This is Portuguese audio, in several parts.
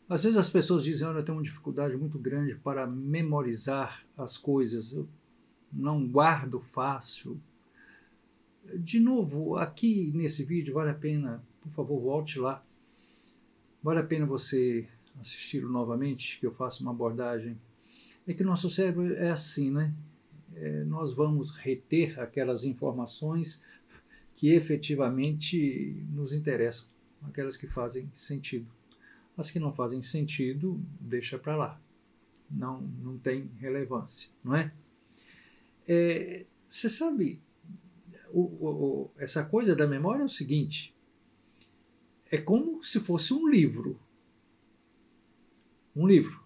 Às vezes as pessoas dizem, olha, eu tenho uma dificuldade muito grande para memorizar as coisas, eu não guardo fácil. De novo, aqui nesse vídeo vale a pena, por favor, volte lá. Vale a pena você assistir novamente, que eu faço uma abordagem. É que o nosso cérebro é assim, né? Nós vamos reter aquelas informações que efetivamente nos interessam, aquelas que fazem sentido. As que não fazem sentido, deixa para lá. Não tem relevância, não é? Você sabe, essa coisa da memória é o seguinte, é como se fosse um livro. Um livro.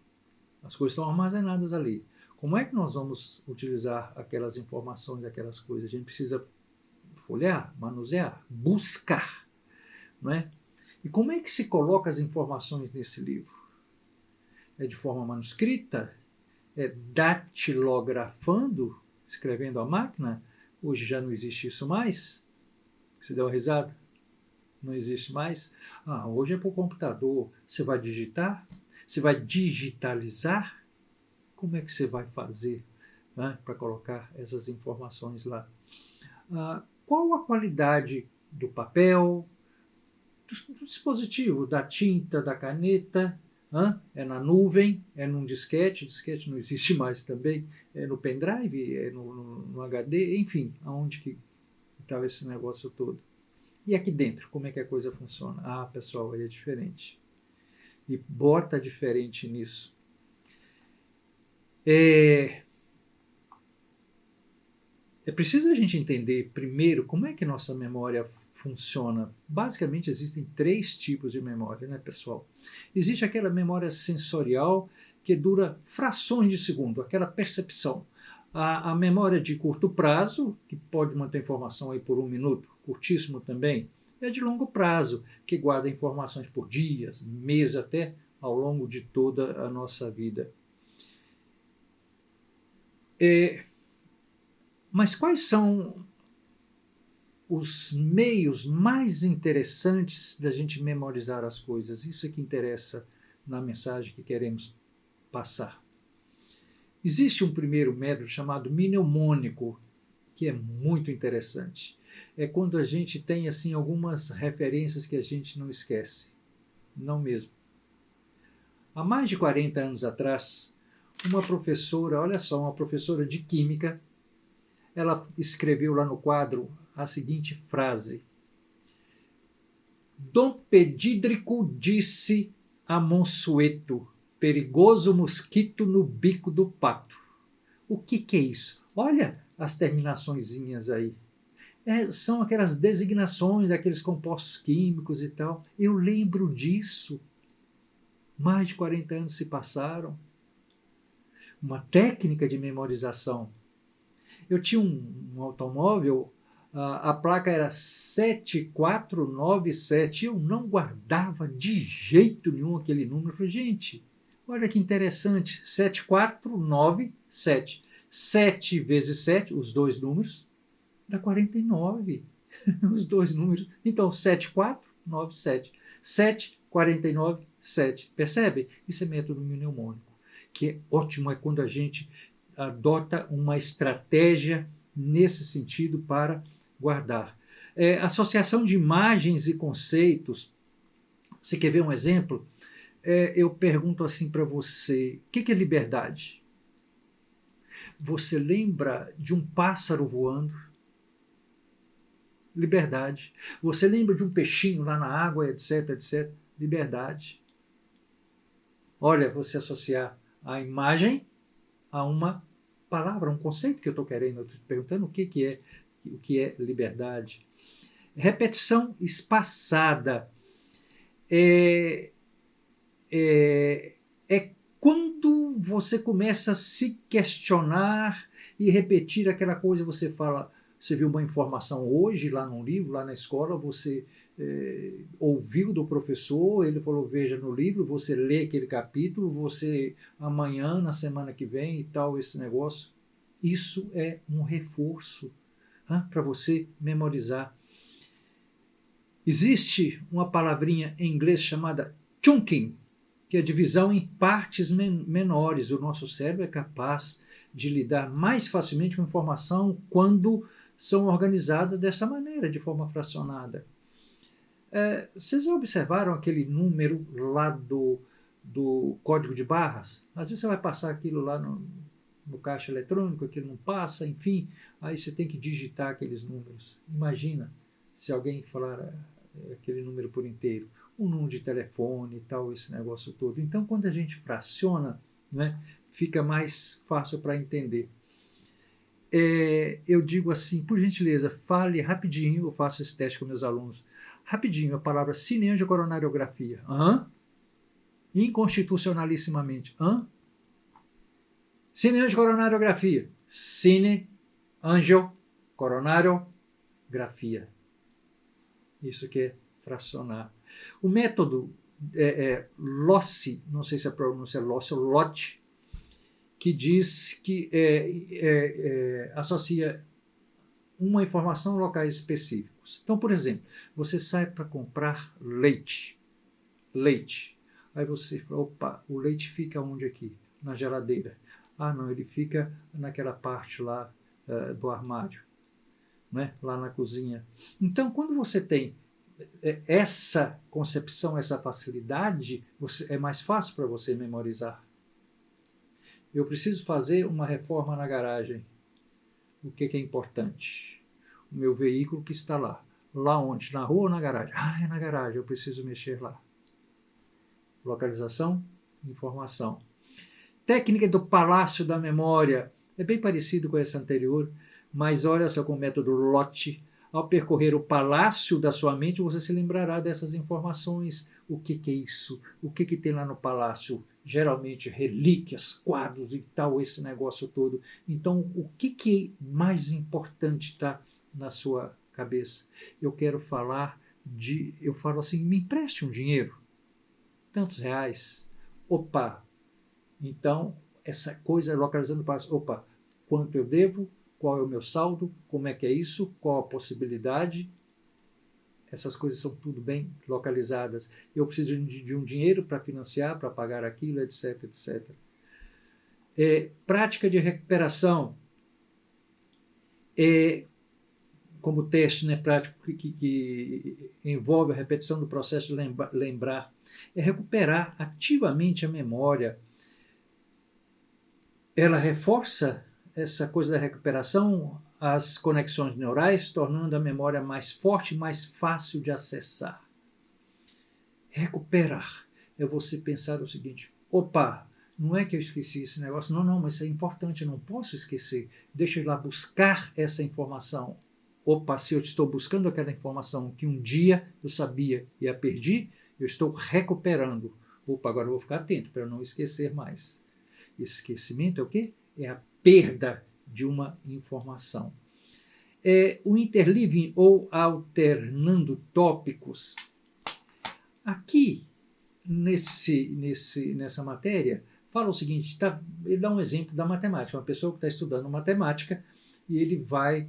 As coisas estão armazenadas ali. Como é que nós vamos utilizar aquelas informações, aquelas coisas? A gente precisa folhear, manusear, buscar, não é? E como é que se coloca as informações nesse livro? É de forma manuscrita? É datilografando, escrevendo à máquina? Hoje já não existe isso mais. Você deu uma risada? Não existe mais. Hoje é por computador. Você vai digitar? Você vai digitalizar? Como é que você vai fazer, né, para colocar essas informações lá? Qual a qualidade do papel, do dispositivo, da tinta, da caneta? É na nuvem, é num disquete não existe mais também, é no pendrive, é no HD, enfim, aonde que estava esse negócio todo. E aqui dentro, como é que a coisa funciona? Pessoal, aí é diferente. E bota diferente nisso. É preciso a gente entender primeiro como é que nossa memória funciona. Basicamente existem 3 tipos de memória, né, pessoal? Existe aquela memória sensorial que dura frações de segundo, aquela percepção. A memória de curto prazo, que pode manter informação aí por 1 minuto, curtíssimo também, é de longo prazo, que guarda informações por dias, meses, até ao longo de toda a nossa vida. Mas quais são os meios mais interessantes da gente memorizar as coisas? Isso é que interessa na mensagem que queremos passar. Existe um primeiro método chamado mnemônico, que é muito interessante. É quando a gente tem assim algumas referências que a gente não esquece. Não mesmo. Há mais de 40 anos atrás, uma professora, olha só, uma professora de química, ela escreveu lá no quadro a seguinte frase: Dom Pedídrico disse a Monsueto, perigoso mosquito no bico do pato. O que é isso? Olha as terminaçõezinhas aí. São aquelas designações daqueles compostos químicos e tal. Eu lembro disso. Mais de 40 anos se passaram. Uma técnica de memorização. Eu tinha um automóvel, a placa era 7497, eu não guardava de jeito nenhum aquele número. Eu falei, gente, olha que interessante, 7497. 7 vezes 7, os dois números, dá 49. Os dois números. Então, 7497. 7, 49, 7. Percebe? Isso é método mnemônico, que é ótimo, é quando a gente adota uma estratégia nesse sentido para guardar. Associação de imagens e conceitos. Você quer ver um exemplo? Eu pergunto assim para você, o que é liberdade? Você lembra de um pássaro voando? Liberdade. Você lembra de um peixinho lá na água, etc, etc? Liberdade. Olha, você associar a imagem a uma palavra, um conceito que eu estou querendo, eu estou perguntando o que é liberdade. Repetição espaçada é quando você começa a se questionar e repetir aquela coisa. Você fala, você viu uma informação hoje lá no livro, lá na escola, você ouviu do professor, ele falou, veja no livro, você lê aquele capítulo, você amanhã, na semana que vem e tal, esse negócio. Isso é um reforço para você memorizar. Existe uma palavrinha em inglês chamada chunking. que a divisão em partes menores. O nosso cérebro é capaz de lidar mais facilmente com informação quando são organizadas dessa maneira, de forma fracionada. Vocês já observaram aquele número lá do código de barras? Às vezes você vai passar aquilo lá no caixa eletrônico, aquilo não passa, enfim, aí você tem que digitar aqueles números. Imagina se alguém falar aquele número por inteiro, o número de telefone e tal, esse negócio todo. Então, quando a gente fraciona, né, fica mais fácil para entender. Eu digo assim, por gentileza, fale rapidinho, eu faço esse teste com meus alunos, rapidinho, a palavra cineangiocoronariografia. Inconstitucionalissimamente. Cineangiocoronariografia. Cineangiocoronariografia. Isso que é fracionar. O método Lossi, não sei se a pronúncia é Lossi ou Lott, que diz que associa uma informação a locais específicos. Então, por exemplo, você sai para comprar leite. Aí você fala, opa, o leite fica onde aqui? Na geladeira. Ah, não, ele fica naquela parte lá do armário, né? Lá na cozinha. Então, quando você tem essa concepção, essa facilidade, é mais fácil para você memorizar. Eu preciso fazer uma reforma na garagem. O que é importante? O meu veículo que está lá. Lá onde? Na rua ou na garagem? Ah, é na garagem, eu preciso mexer lá. Localização, informação. Técnica do palácio da memória. É bem parecido com essa anterior, mas olha só com o método Lott. Ao percorrer o palácio da sua mente, você se lembrará dessas informações. O que é isso? O que tem lá no palácio? Geralmente relíquias, quadros e tal, esse negócio todo. Então, o que é mais importante está na sua cabeça? Eu quero falar eu falo assim, me empreste um dinheiro. Tantos reais. Opa! Então, essa coisa localizando para opa, quanto eu devo, qual é o meu saldo, como é que é isso, qual a possibilidade. Essas coisas são tudo bem localizadas. Eu preciso de um dinheiro para financiar, para pagar aquilo, etc, etc. Prática de recuperação. Como teste, né, prático que envolve a repetição do processo de lembrar. É recuperar ativamente a memória. Ela reforça essa coisa da recuperação, as conexões neurais, tornando a memória mais forte e mais fácil de acessar. Recuperar é você pensar o seguinte, opa, não é que eu esqueci esse negócio, não, mas isso é importante, eu não posso esquecer, deixa eu ir lá buscar essa informação. Opa, se eu estou buscando aquela informação que um dia eu sabia e a perdi, eu estou recuperando. Opa, agora eu vou ficar atento para eu não esquecer mais. Esquecimento é o quê? É a perda de uma informação. O interleaving ou alternando tópicos. Aqui, nessa matéria, fala o seguinte, ele dá um exemplo da matemática, uma pessoa que está estudando matemática e ele vai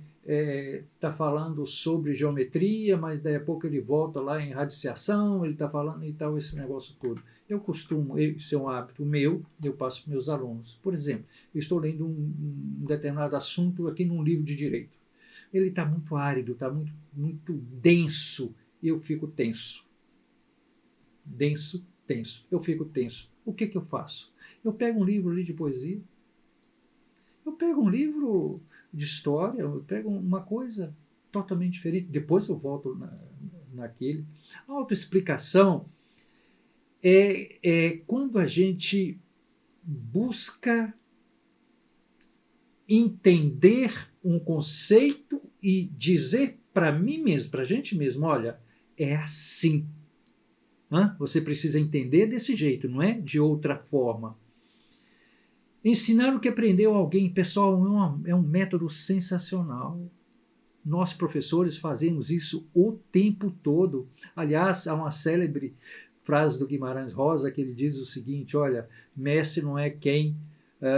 está falando sobre geometria, mas daí a pouco ele volta lá em radiciação, ele está falando e tal, esse negócio todo. Eu costumo, isso é um hábito meu, eu passo para meus alunos. Por exemplo, eu estou lendo um determinado assunto aqui num livro de direito. Ele está muito árido, está muito, muito denso, e eu fico tenso. Tenso. Eu fico tenso. O que eu faço? Eu pego um livro ali de poesia, eu pego um livro de história, eu pego uma coisa totalmente diferente, depois eu volto naquele. A autoexplicação é quando a gente busca entender um conceito e dizer para mim mesmo, para a gente mesmo, olha, é assim. Você precisa entender desse jeito, não é de outra forma. Ensinar o que aprendeu alguém, pessoal, é um método sensacional. Nós, professores, fazemos isso o tempo todo. Aliás, há uma célebre frase do Guimarães Rosa que ele diz o seguinte, olha, mestre não é quem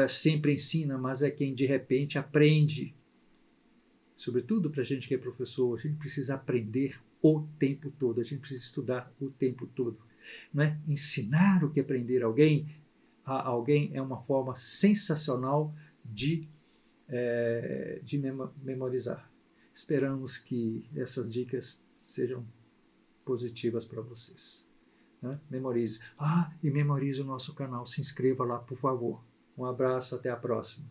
sempre ensina, mas é quem de repente aprende. Sobretudo para a gente que é professor, a gente precisa aprender o tempo todo, a gente precisa estudar o tempo todo. não é? Ensinar o que aprender a alguém é uma forma sensacional de memorizar. Esperamos que essas dicas sejam positivas para vocês. Né? Memorize. E memorize o nosso canal. Se inscreva lá, por favor. Um abraço, até a próxima.